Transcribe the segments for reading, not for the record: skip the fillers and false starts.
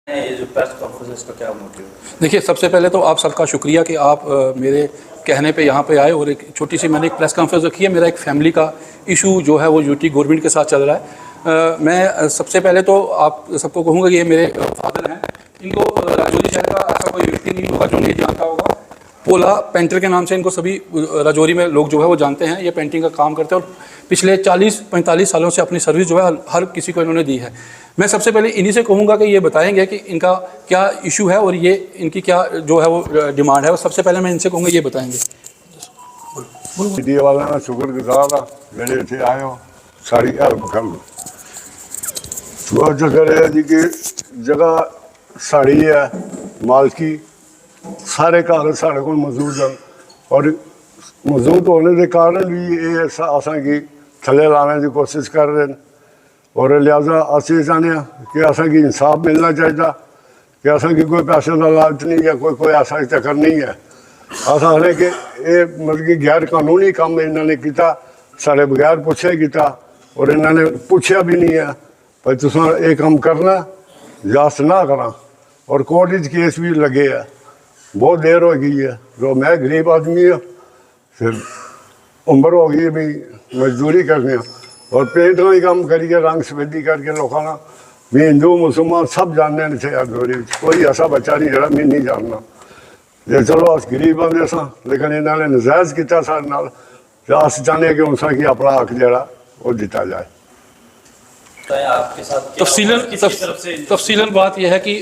ये जो press conference का क्या मोटिव है? देखिए, सबसे पहले तो आप सबका शुक्रिया कि आप मेरे कहने पे यहाँ पे आए और एक छोटी सी मैंने एक प्रेस कॉन्फ्रेंस रखी है। मेरा एक फैमिली का इशू जो है वो यूटी गवर्नमेंट के साथ चल रहा है। मैं सबसे पहले तो आप सबको कहूँगा कि ये मेरे फादर हैं। इनको राजौरी शहर का ऐसा कोई व्यक्ति नहीं होगा जो नहीं जानता होगा। पोला पेंटर के नाम से इनको सभी राजौरी में लोग जो है वो जानते हैं। ये पेंटिंग का काम करते हैं और पिछले 40-45 सालों से अपनी सर्विस जो है हर किसी को इन्होंने दी है। मैं सबसे पहले इन्हीं से कहूँगा कि ये बताएंगे कि इनका क्या इशू है और ये इनकी क्या जो है वो डिमांड है। और सबसे पहले मैं इनसे कहूँगा ये बताएंगे। मीडिया वाला ना शुक्रगुजार हाँ मेरे इतने आए हो सारी हेल्प कर लो। तो चक्कर है जी कि जगह साड़ी है मालकी सारे कागज साढ़े को मौजूद हैं और मौजूद होने के कारण भी ये असा की थले लाने की कोशिश कर रहे हैं और लिहाजा असं चाहते हैं कि असा की इंसाफ मिलना चाहिए कि असा की कोई पैसे का लालच नहीं है, कोई ऐसा चक्कर नहीं है। अस आखने कि ये मतलब कि गैर कानूनी काम इन्होंने किया साढ़े बगैर पूछे किया और इन्होंने पूछा भी नहीं है भाई तुम ये काम करना या ना करा और कोर्ट केस भी लगे है। बहुत देर हो गई है जो मैं गरीब आदमी है फिर उम्र हो गई भी मजदूरी करने और पेंट का ही काम करिए रंग सफेदी करके लोगों का भी हिंदू मुसलमान सब जानने थे राजौरी कोई ऐसा बच्चा नहीं जरा मैं नहीं जानना ये चलो अस गरीब आदमी सा लेकिन इन्होंने नजायज़ किया सारे नाल अस चाहते कि उनसा कि अपना हक जरा वो दिता जाए। तफसीलन बात यह है कि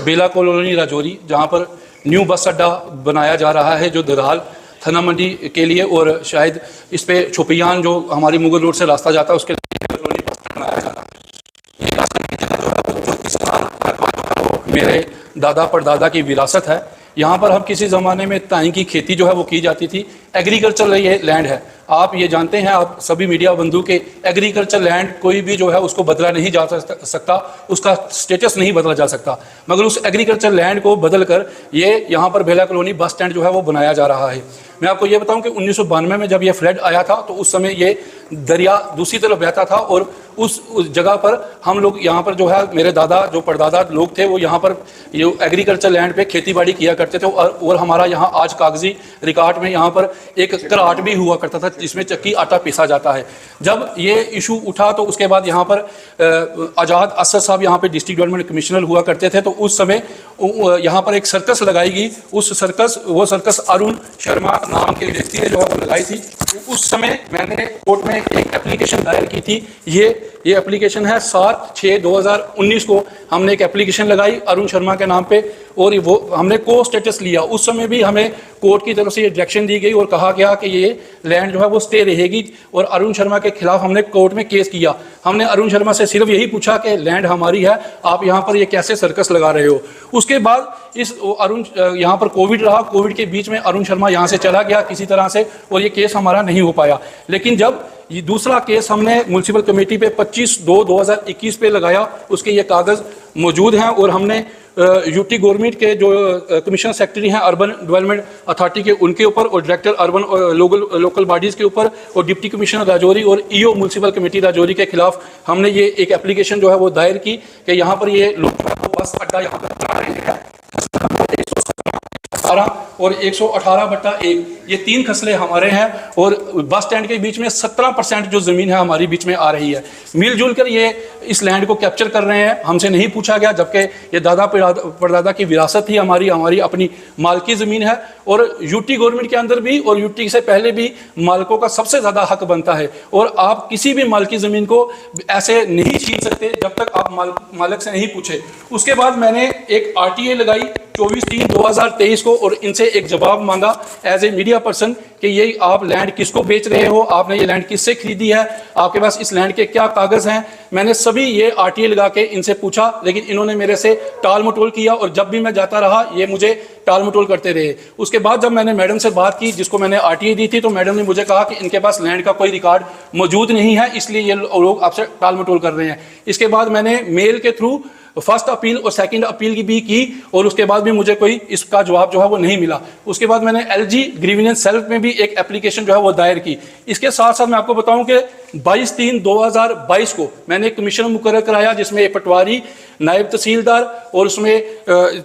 बेला कॉलोनी राजौरी जहाँ पर न्यू बस अड्डा बनाया जा रहा है जो दराल थाना मंडी के लिए और शायद इस पे छुपियान जो हमारी मुगल रोड से रास्ता जाता है उसके लिए कॉलोनी बस बनाया जा रहा है। ये रास्ते की जगह जो है वो 34 साल मेरे दादा परदादा की विरासत है। यहाँ पर हम किसी ज़माने में ताई की खेती जो है वो की जाती थी। एग्रीकल्चर ये लैंड है, आप ये जानते हैं, आप सभी मीडिया बंधु के एग्रीकल्चर लैंड कोई भी जो है उसको बदला नहीं जा सकता, उसका स्टेटस नहीं बदला जा सकता। मगर उस एग्रीकल्चर लैंड को बदल कर ये यहाँ पर बेला कॉलोनी बस स्टैंड जो है वो बनाया जा रहा है। मैं आपको ये बताऊं कि 1992 में जब ये फ्लड आया था तो उस समय ये दरिया दूसरी तरफ बहता था और उस जगह पर हम लोग यहाँ पर जो है मेरे दादा जो परदादा लोग थे वो यहाँ पर ये एग्रीकल्चर लैंड पे खेती बाड़ी किया करते थे और हमारा यहाँ आज कागजी रिकॉर्ड में यहाँ पर एक कराट भी हुआ करता था जिसमें चक्की आटा पीसा जाता है। जब ये इशू उठा तो उसके बाद यहाँ पर आज़ाद असद साहब यहाँ पे डिस्ट्रिक्ट डेवलपमेंट कमिश्नर हुआ करते थे तो उस समय यहाँ पर एक सर्कस लगाई गई। उस सर्कस अरुण शर्मा नाम के व्यक्ति ने जो है लगाई थी। तो उस समय मैंने कोर्ट में एक एप्लीकेशन दायर की थी। ये एप्लीकेशन है 7/6/2019 को हमने एक एप्लीकेशन लगाई अरुण शर्मा के नाम पे और वो हमने को स्टेटस लिया। उस समय भी हमें कोर्ट की तरफ से ये डायरेक्शन दी गई और कहा गया कि ये लैंड जो है वो स्टे रहेगी और अरुण शर्मा के खिलाफ हमने कोर्ट में केस किया। हमने अरुण शर्मा से सिर्फ यही पूछा कि लैंड हमारी है, आप यहाँ पर ये कैसे सर्कस लगा रहे हो। उसके बाद इस अरुण यहाँ पर कोविड रहा, कोविड के बीच में अरुण शर्मा यहाँ से चला गया किसी तरह से और ये केस हमारा नहीं हो पाया। लेकिन जब ये दूसरा केस हमने म्यूनसिपल कमेटी पे 25/2/2021 पे लगाया उसके ये कागज़ मौजूद हैं और हमने यूटी गवर्नमेंट के जो कमिश्नर सेक्रेटरी हैं अर्बन डेवलपमेंट अथॉरिटी के उनके ऊपर और डायरेक्टर अर्बन लोकल बॉडीज़ के ऊपर और डिप्टी कमिश्नर राजौरी और ईओ म्यूनसिपल कमेटी राजौरी के खिलाफ हमने ये एक एप्लीकेशन जो है वो दायर की कि यहाँ पर ये लोग बस अड्डा यहाँ पर बना रहे हैं और 118/1 ये 3 खसले हमारे हैं और बस स्टैंड के बीच में 17% जो ज़मीन है हमारी बीच में आ रही है। मिलजुल कर ये इस लैंड को कैप्चर कर रहे हैं, हमसे नहीं पूछा गया जबकि ये दादा परदादा की विरासत थी, हमारी अपनी मालकी ज़मीन है। और यूटी गवर्नमेंट के अंदर भी और यूटी से पहले भी मालिकों का सबसे ज़्यादा हक बनता है और आप किसी भी मालकी ज़मीन को ऐसे नहीं छीन सकते जब तक आप मालिक से नहीं पूछे। उसके बाद मैंने एक RTA लगाई 24/3/2023 को और इनसे एक जवाब मांगा एज ए मीडिया पर्सन कि ये आप लैंड किसको बेच रहे हो, आपने ये लैंड किससे खरीदी है, आपके पास इस लैंड के क्या कागज़ हैं। मैंने सभी ये RTA लगा के इनसे पूछा लेकिन इन्होंने मेरे से टाल मटोल किया और जब भी मैं जाता रहा ये मुझे टाल मटोल करते रहे। उसके बाद जब मैंने मैडम से बात की जिसको मैंने RTA दी थी तो मैडम ने मुझे कहा कि इनके पास लैंड का कोई रिकॉर्ड मौजूद नहीं है इसलिए ये लोग आपसे टाल मटोल कर रहे हैं। इसके बाद मैंने मेल के थ्रू फर्स्ट अपील और सेकंड अपील की भी की और उसके बाद भी मुझे कोई इसका जवाब जो है वो नहीं मिला। उसके बाद मैंने LG ग्रीवेंस सेल में भी एक एप्लीकेशन जो है वो दायर की। इसके साथ साथ मैं आपको बताऊं कि 22/3/2022 को मैंने एक कमीशन मुकर्रर कराया, जिसमें एक पटवारी, नायब तहसीलदार और उसमें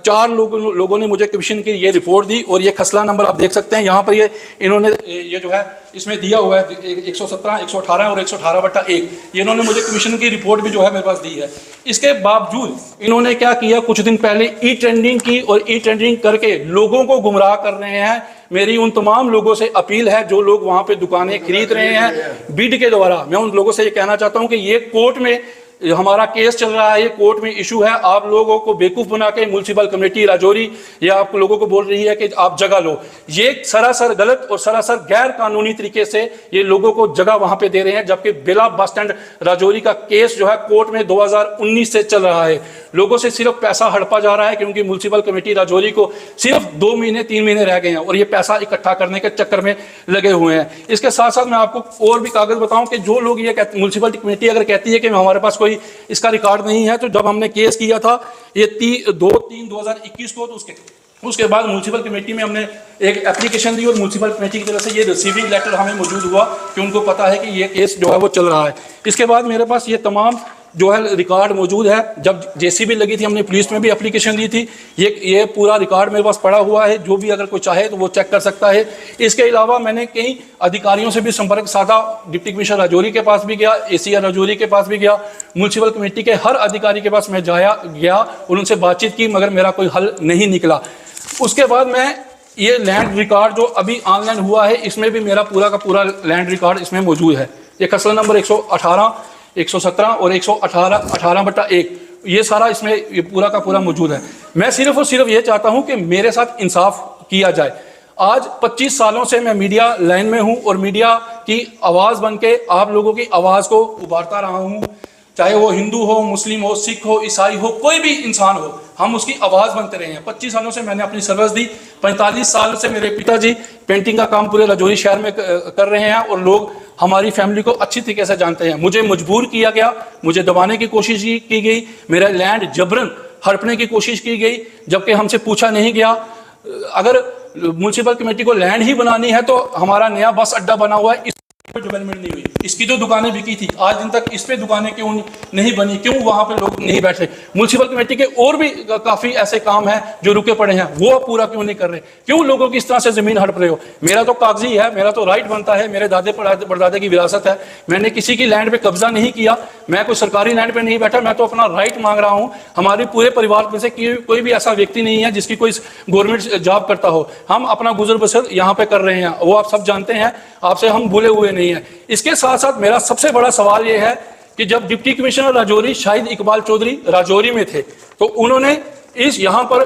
4 लोगों ने मुझे कमीशन की ये रिपोर्ट दी। और ये खसला नंबर आप देख सकते हैं यहाँ पर, इन्होंने ये जो है इसमें दिया हुआ है 117, 118 और 118/1। ये इन्होंने मुझे कमीशन की रिपोर्ट भी जो है मेरे पास दी है। इसके बावजूद इन्होंने क्या किया, कुछ दिन पहले ई टेंडरिंग की और ई टेंडरिंग करके लोगों को गुमराह कर रहे हैं। मेरी उन तमाम लोगों से अपील है जो लोग वहां पे दुकानें खरीद रहे हैं बिड के द्वारा, मैं उन लोगों से ये कहना चाहता हूं कि ये कोर्ट में हमारा केस चल रहा है, ये कोर्ट में इशू है। आप लोगों को बेवकूफ बना के म्युनिसिपल कमेटी राजौरी या आप लोगों को बोल रही है कि आप जगह लो। ये सरासर गलत और सरासर गैर कानूनी तरीके से ये लोगों को जगह वहां पे दे रहे हैं, जबकि बेला बस स्टैंड राजौरी का केस जो है कोर्ट में 2019 से चल रहा है। लोगों से सिर्फ पैसा हड़पा जा रहा है, क्योंकि म्युनिसिपल कमेटी राजौरी को सिर्फ 2 महीने 3 महीने रह गए हैं और ये पैसा इकट्ठा करने के चक्कर में लगे हुए हैं। इसके साथ साथ मैं आपको और भी कागज बताऊं कि जो लोग ये म्युनिसिपल कमेटी अगर कहती है कि हमारे पास कोई इसका रिकॉर्ड नहीं है, तो जब हमने केस किया था ये 2/3/2021 को, तो उसके बाद म्युनिसिपल कमेटी में हमने एक एप्लीकेशन दी और म्युनिसिपल कमेटी की तरफ से ये रिसीविंग लेटर हमें मौजूद हुआ कि उनको पता है कि ये केस जो है वो चल रहा है। इसके बाद मेरे पास ये तमाम जो है रिकॉर्ड मौजूद है। जब जेसीबी लगी थी हमने पुलिस में भी एप्लीकेशन दी थी, ये पूरा रिकॉर्ड मेरे पास पड़ा हुआ है, जो भी अगर कोई चाहे तो वो चेक कर सकता है। इसके अलावा मैंने कई अधिकारियों से भी संपर्क साधा, डिप्टी कमिश्नर राजौरी के पास भी गया, ACR राजौरी के पास भी गया, म्युनिसिपल कमेटी के हर अधिकारी के पास मैं गया और उनसे बातचीत की, मगर मेरा कोई हल नहीं निकला। उसके बाद मैं ये लैंड रिकॉर्ड जो अभी ऑनलाइन हुआ है, इसमें भी मेरा पूरा का पूरा लैंड रिकॉर्ड इसमें मौजूद है। ये खसला नंबर 118, 117 और 118/1, ये सारा इसमें ये पूरा का पूरा मौजूद है। मैं सिर्फ और सिर्फ ये चाहता हूं कि मेरे साथ इंसाफ किया जाए। आज 25 सालों से मैं मीडिया लाइन में हूं और मीडिया की आवाज़ बन के आप लोगों की आवाज़ को उभारता रहा हूं, चाहे वो हिंदू हो, मुस्लिम हो, सिख हो, ईसाई हो, कोई भी इंसान हो, हम उसकी आवाज़ बनते रहे हैं। 25 सालों से मैंने अपनी सर्विस दी। 45 साल से मेरे पिताजी पेंटिंग का काम पूरे राजौरी शहर में कर रहे हैं और लोग हमारी फैमिली को अच्छी तरीके से जानते हैं। मुझे मजबूर किया गया, मुझे दबाने की कोशिश की गई, मेरा लैंड जबरन हड़पने की कोशिश की गई, जबकि हमसे पूछा नहीं गया। अगर म्युनिसिपल कमेटी को लैंड ही बनानी है तो हमारा नया बस अड्डा बना हुआ है, डेवलपमेंट नहीं हुई, इसकी तो दुकानें बिकी थी, आज दिन तक इस पे दुकानें क्यों नहीं बनी, क्यों वहां पे लोग नहीं बैठ रहे? म्युनिसिपल कमेटी के और भी काफी ऐसे काम हैं जो रुके पड़े हैं, वो पूरा क्यों नहीं कर रहे? क्यों लोगों की इस तरह से जमीन हड़प रहे हो? मेरा तो कागजी है, मेरा तो राइट बनता है, मेरे दादे परदादे की विरासत है, मैंने किसी की लैंड पे कब्जा नहीं किया, मैं कोई सरकारी लैंड पे नहीं बैठा, मैं तो अपना राइट मांग रहा हूँ। हमारे पूरे परिवार में से कोई भी ऐसा व्यक्ति नहीं है जिसकी कोई गवर्नमेंट जॉब करता हो, हम अपना गुजर बसर यहाँ पे कर रहे हैं, वो आप सब जानते हैं, आपसे हम भूले हुए नहीं है। इसके साथ साथ मेरा सबसे बड़ा सवाल यह है कि जब डिप्टी कमिश्नर राजौरी शाहिद इकबाल चौधरी राजौरी में थे, तो उन्होंने इस यहाँ पर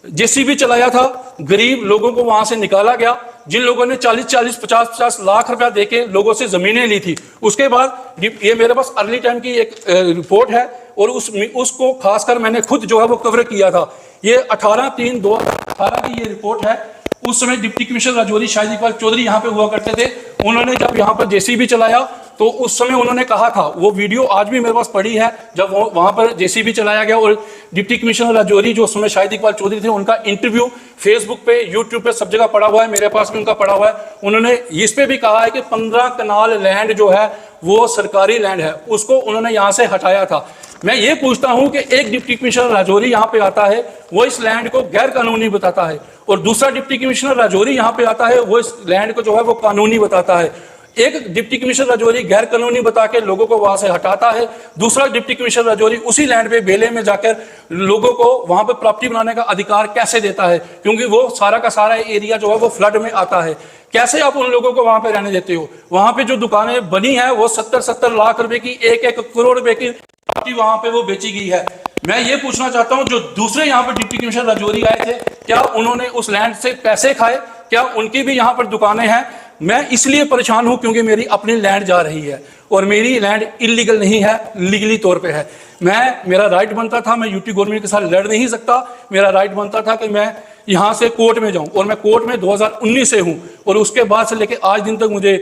जेसीबी चलाया था, गरीब लोगों को वहां से निकाला गया, जिन लोगों ने 40-40, 50-50 लाख रुपया देके लोगों से जमीनें ली थी। उसके बाद ये मेरे पास अर्ली टाइम की एक रिपोर्ट है और उसको खासकर मैंने खुद जो है वो कवर किया था। ये 18/3/2018 की ये रिपोर्ट है। उस समय डिप्टी कमिश्नर राजौरी शाहिद इकबाल चौधरी यहाँ पे हुआ करते थे। उन्होंने जब यहाँ पर जेसीबी चलाया तो उस समय उन्होंने कहा था, वो वीडियो आज भी मेरे पास पड़ी है, जब वहां पर जेसीबी चलाया गया और डिप्टी कमिश्नर राजौरी जो उस समय शाहिद इकबाल चौधरी थे, उनका इंटरव्यू फेसबुक पे, यूट्यूब पे सब जगह पड़ा हुआ है, मेरे पास भी उनका पड़ा हुआ है। उन्होंने इस पे भी कहा है कि 15 कनाल लैंड जो है वो सरकारी लैंड है, उसको उन्होंने यहाँ से हटाया था। मैं ये पूछता हूं कि एक डिप्टी कमिश्नर राजौरी यहाँ पे आता है, वो इस लैंड को गैर कानूनी बताता है, और दूसरा डिप्टी कमिश्नर राजौरी यहाँ पे आता है, वो इस लैंड को जो है वो कानूनी बताता है। एक डिप्टी कमिश्नर राजौरी गैर कानूनी बता के लोगों को वहां से हटाता है, दूसरा डिप्टी कमिश्नर राजौरी उसी लैंड पे बेले में जाकर लोगों को वहां पे प्रॉपर्टी बनाने का अधिकार कैसे देता है, क्योंकि वो सारा का सारा एरिया जो है वो फ्लड में आता है। कैसे आप उन लोगों को वहां पे रहने देते हो? वहां पे जो दुकानें बनी है वो 70-70 लाख रुपए की, 1-1 करोड़ रुपए की प्रॉपर्टी वहां पे वो बेची गई है। मैं ये पूछना चाहता हूं, जो दूसरे यहाँ पर डिप्टी कमिश्नर राजौरी आए थे, क्या उन्होंने उस लैंड से पैसे खाए? क्या उनकी भी यहाँ पर दुकानें हैं? मैं इसलिए परेशान हूं क्योंकि मेरी अपनी लैंड जा रही है और मेरी लैंड इलीगल नहीं है, लीगली तौर पे है। मेरा राइट बनता था, मैं यूटी गवर्नमेंट के साथ लड़ नहीं सकता, मेरा राइट बनता था कि मैं यहाँ से कोर्ट में जाऊं, और मैं कोर्ट में 2019 से हूं, और उसके बाद से लेके आज दिन तक मुझे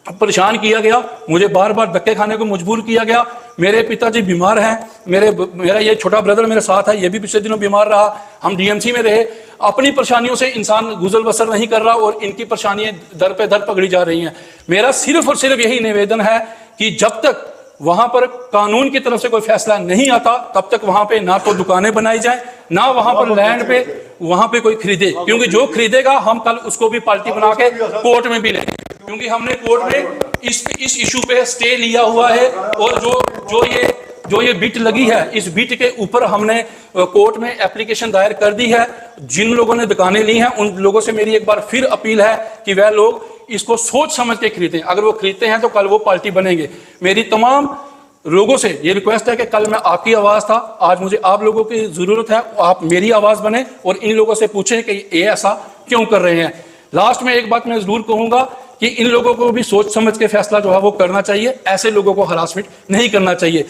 परेशान किया गया, मुझे बार बार धक्के खाने को मजबूर किया गया। मेरे पिताजी बीमार हैं, मेरा ये छोटा ब्रदर मेरे साथ है, ये भी पिछले दिनों बीमार रहा। हम डीएमसी में रहे। अपनी परेशानियों से इंसान गुजर बसर नहीं कर रहा और इनकी परेशानियां दर पे दर पकड़ी जा रही हैं। मेरा सिर्फ और सिर्फ यही निवेदन है कि जब तक वहां पर कानून की तरफ से कोई फैसला नहीं आता, तब तक वहां पे ना तो दुकानें बनाई जाए, ना वहां पर लैंड पे वहां पे कोई खरीदे, क्योंकि जो खरीदेगा हम कल उसको भी पार्टी बना के कोर्ट में भी लेंगे, क्योंकि हमने कोर्ट में इस इशू पे स्टे लिया हुआ है। और जो ये बिट लगी है, इस बिट के ऊपर हमने कोर्ट में एप्लीकेशन दायर कर दी है। जिन लोगों ने दुकानें ली हैं उन लोगों से मेरी एक बार फिर अपील है कि वह लोग इसको सोच समझ के खरीदें। अगर वो खरीदते हैं तो कल वो पार्टी बनेंगे। मेरी तमाम लोगों से ये रिक्वेस्ट है कि कल मैं आपकी आवाज था, आज मुझे आप लोगों की जरूरत है, आप मेरी आवाज बने और इन लोगों से पूछें कि ये ऐसा क्यों कर रहे हैं। लास्ट में एक बात मैं जरूर कहूंगा कि इन लोगों को भी सोच समझ के फैसला जो है वो करना चाहिए। ऐसे लोगों को हरासमेंट नहीं करना चाहिए।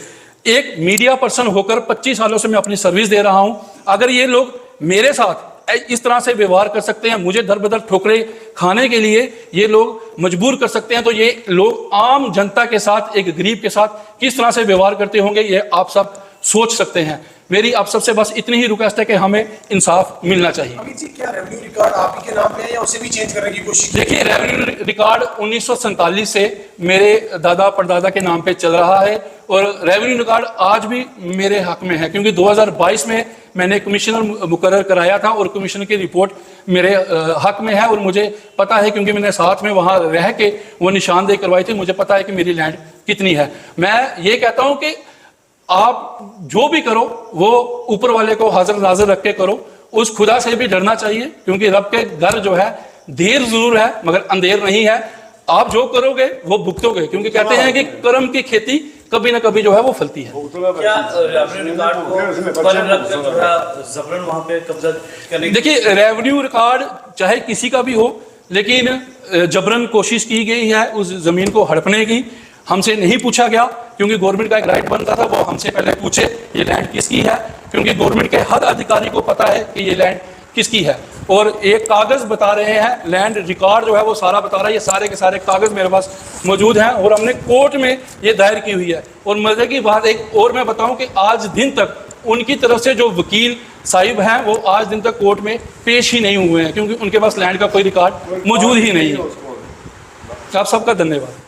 एक मीडिया पर्सन होकर 25 सालों से मैं अपनी सर्विस दे रहा हूं। अगर ये लोग मेरे साथ इस तरह से व्यवहार कर सकते हैं, मुझे दर बदर ठोकरे खाने के लिए ये लोग मजबूर कर सकते हैं, तो ये लोग आम जनता के साथ, एक गरीब के साथ किस तरह से व्यवहार करते होंगे, ये आप सब सोच सकते हैं। मेरी आप सबसे बस इतनी ही रिक्वेस्ट है कि हमें इंसाफ मिलना चाहिए। अमित जी, क्या रेवेन्यू रिकॉर्ड आप ही के नाम पे है या उसे भी चेंज करने की कोशिश? देखिए, रेवेन्यू रिकॉर्ड 1947 से मेरे दादा परदादा के नाम पे चल रहा है और रेवेन्यू रिकॉर्ड आज भी मेरे हक में है, क्योंकि 2022 में मैंने कमिश्नर मुकर्रर कराया था और कमिश्नर की रिपोर्ट मेरे हक में है और मुझे पता है, क्योंकि मैंने साथ में वहां रह के वो निशानदेही करवाई थी। मुझे पता है कि मेरी लैंड कितनी है। मैं ये कहता हूं कि आप जो भी करो वो ऊपर वाले को हाजिर नाजिर रख के करो। उस खुदा से भी डरना चाहिए, क्योंकि रब के घर जो है देर जरूर है मगर अंधेर नहीं है। आप जो करोगे वो भुगतोगे, क्योंकि कहते हैं कि कर्म की खेती कभी ना कभी जो है वो फलती है। क्या रेवेन्यू रिकॉर्ड को बंद रखकर जो है जबरन वहां पे कब्जा करने? देखिए, रेवेन्यू रिकॉर्ड चाहे किसी का भी हो, लेकिन जबरन कोशिश की गई है उस जमीन को हड़पने की। हमसे नहीं पूछा गया, क्योंकि गवर्नमेंट का एक राइट बनता था वो हमसे पहले पूछे ये लैंड किसकी है, क्योंकि गवर्नमेंट के हर अधिकारी को पता है कि ये लैंड किसकी है। और एक कागज बता रहे हैं, लैंड रिकॉर्ड जो है वो सारा बता रहा है। ये सारे के सारे कागज मेरे पास मौजूद हैं और हमने कोर्ट में ये दायर की हुई है। और मजे की बात एक और मैं बताऊं कि आज दिन तक उनकी तरफ से जो वकील साहिब हैं वो आज दिन तक कोर्ट में पेश ही नहीं हुए हैं, क्योंकि उनके पास लैंड का कोई रिकॉर्ड मौजूद ही नहीं है। आप सबका धन्यवाद।